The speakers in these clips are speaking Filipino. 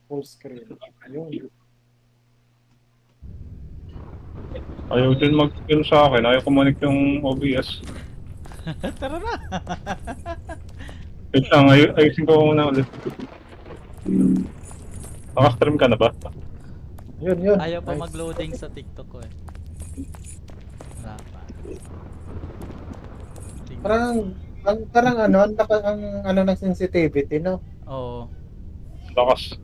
Full screen. Ayun. Ayaw din mag-skill sa akin. Ayaw connect yung OBS. Tara na! Wait lang, ayusin ko muna ulit. Naka-stream ka na ba? Yun. Ayaw pa Nice. mag-loading sa TikTok ko eh. Wala pa. Parang ano, ang ano ng sensitivity, no? Oo. Lakas.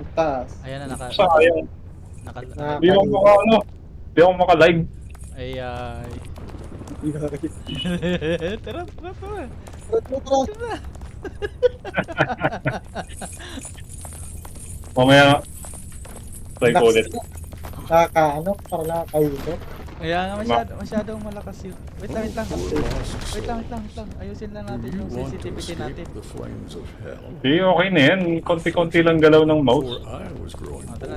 Ang taas. Ayan na, Sayang. Hindi ako Nakakalimutan. maka ano. Hindi ako maka-live. Ay. Tara. Mamaya, try ko ulit. Parang nakakailo. Kaya nga masyadong malakas yun. Wait lang. Wait lang. Ayusin lang natin yung sensitivity natin. Hindi, okay na yan. Konti-konti lang galaw ng mouse. Tara.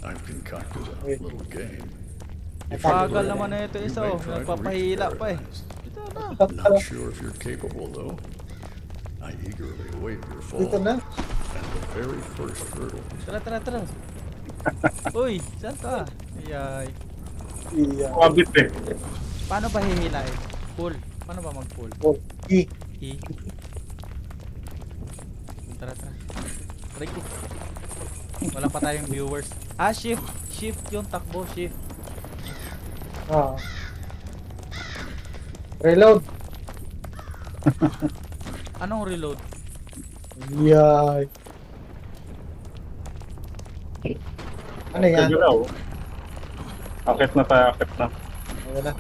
I've concocted a little game. Bagal naman na ito isa oh. Nagpapahila pa eh. Ito na. Not sure if you're capable though. I eagerly await your fall. Dito na. And the very first hurdle. Tara. Uy, saan ka? Ayay. Iya. Kabit eh. Paano ba hihilain? Pull. Paano ba mag-pull? Oh, E. E. Tara. Try ko. Wala pa tayong viewers. Shift. Shift yung takbo. Shift. Ah. Reload. Anong reload? Yay. Ano yan? Galaw. Akit na tayo, akit na. Ayun na.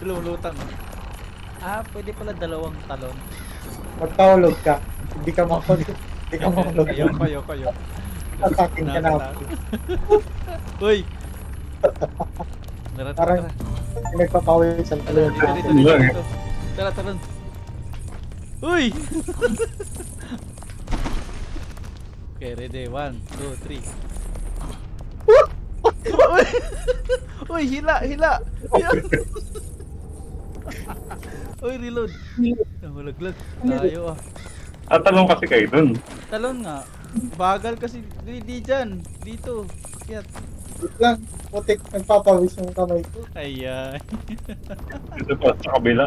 Lulutang. Pwede pala dalawang talon. Magpahulog ka. Hindi ka mahulog. Ayoko. Atakin ka na. Uy! Tara. Parang nagpapawis ang talon. Dito. Tara. Uy! Okay, ready. 1, 2, 3. Uy, hila. Uy, reload. Nahulaglag. Tayo ah. Talong kasi kayo dun. Talon nga. Bagal kasi di dyan. Dito. Akyat. Wait lang. Putik, nagpapawis yung kamay ko. Ayan. Dito pa sa kabila.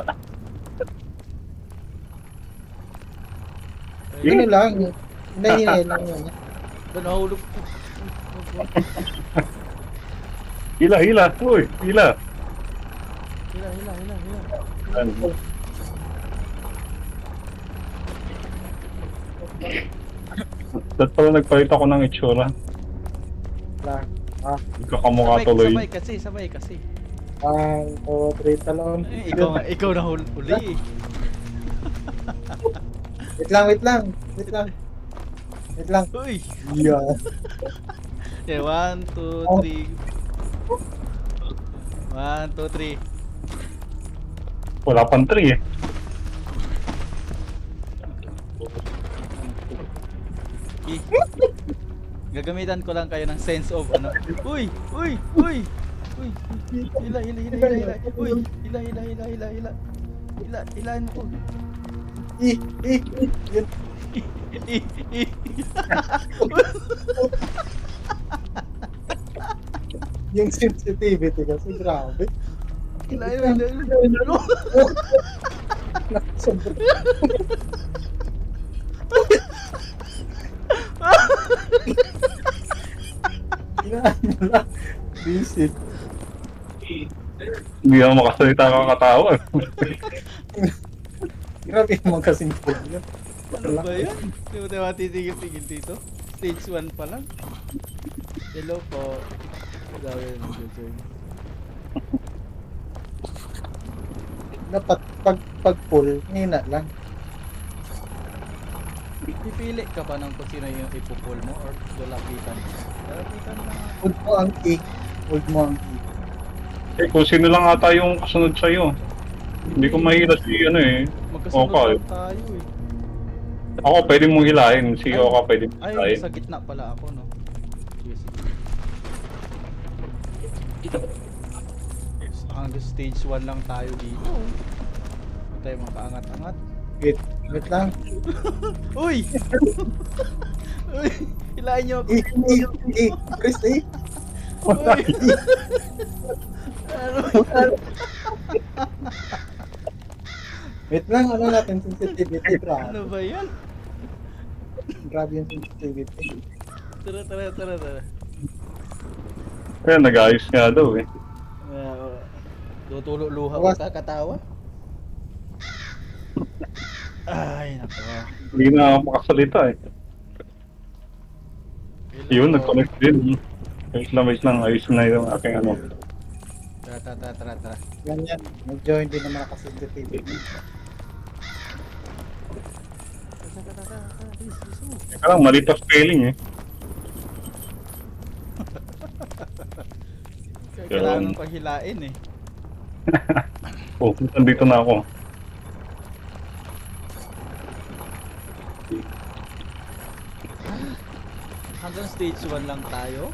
Yun lang. Hinahinay lang yun. Nahulog. Hila. Uy, hila. Hila. Ano? Ba't pala nagpalit ako ng itsura? Lang. Hindi ka kamukha tuloy. Sabay kasi. 1, 2, 3 talon. Ikaw na huli. Wait lang. Uy! Yeah. Okay, 1, 2, 3. 1, 2, 3. Wala pang 3 eh. Gagamitan ko lang kayo ng sense of ano. Uy! Hila. Uy! Hila. Hilahin mo ko. Yun. Yung sensitivity kasi grabe. Hilahin. Sobrang. Inaan mo lang. Visit. Hindi ako makasalita kakatawa. Grabe naman kasing food yun. Ano ba yan? Hindi mo tayo matitigil-tigil dito? Stage 1 pa lang. Hello po. Sabi ng Jojoy. Dapat pag pull, nina lang. Pipili ka ba ng kung sino yung ipupull mo or lalapitan mo? Lalapitan mo. Hold mo ang key. Eh, kung sino lang ata yung kasunod sa'yo. Hindi ko mahila si ano eh. Magkasunod Oka. lang tayo eh. Ako pwede mong hilahin. Si Ay, Oka pwede mong Ay, hilahin. sa gitna pala ako no. Sige. Hanggang stage 1 lang tayo dito. Tayo makaangat-angat. Wait. Wait lang. Uy! Uy! Hilahin niyo ako. Chris, eh. Uy! Ano? Wait lang, ano natin, sensitivity, Ano grabe. ba yan? Grabe yung sensitivity. Tara. Kaya nag-ayos nga daw eh. Tutulo luha ko Bawas. kakatawa. Ay, nako. Hindi na ako makasalita eh. Yun, nag-connect din. Wait lang. Ayos na yung aking ano. Tara. Ganyan, medyo hindi naman nakasensitivity. Teka lang, mali pa spelling eh. Kailangan pang hilain eh. Oh, nandito na ako. Hanggang stage 1 lang tayo.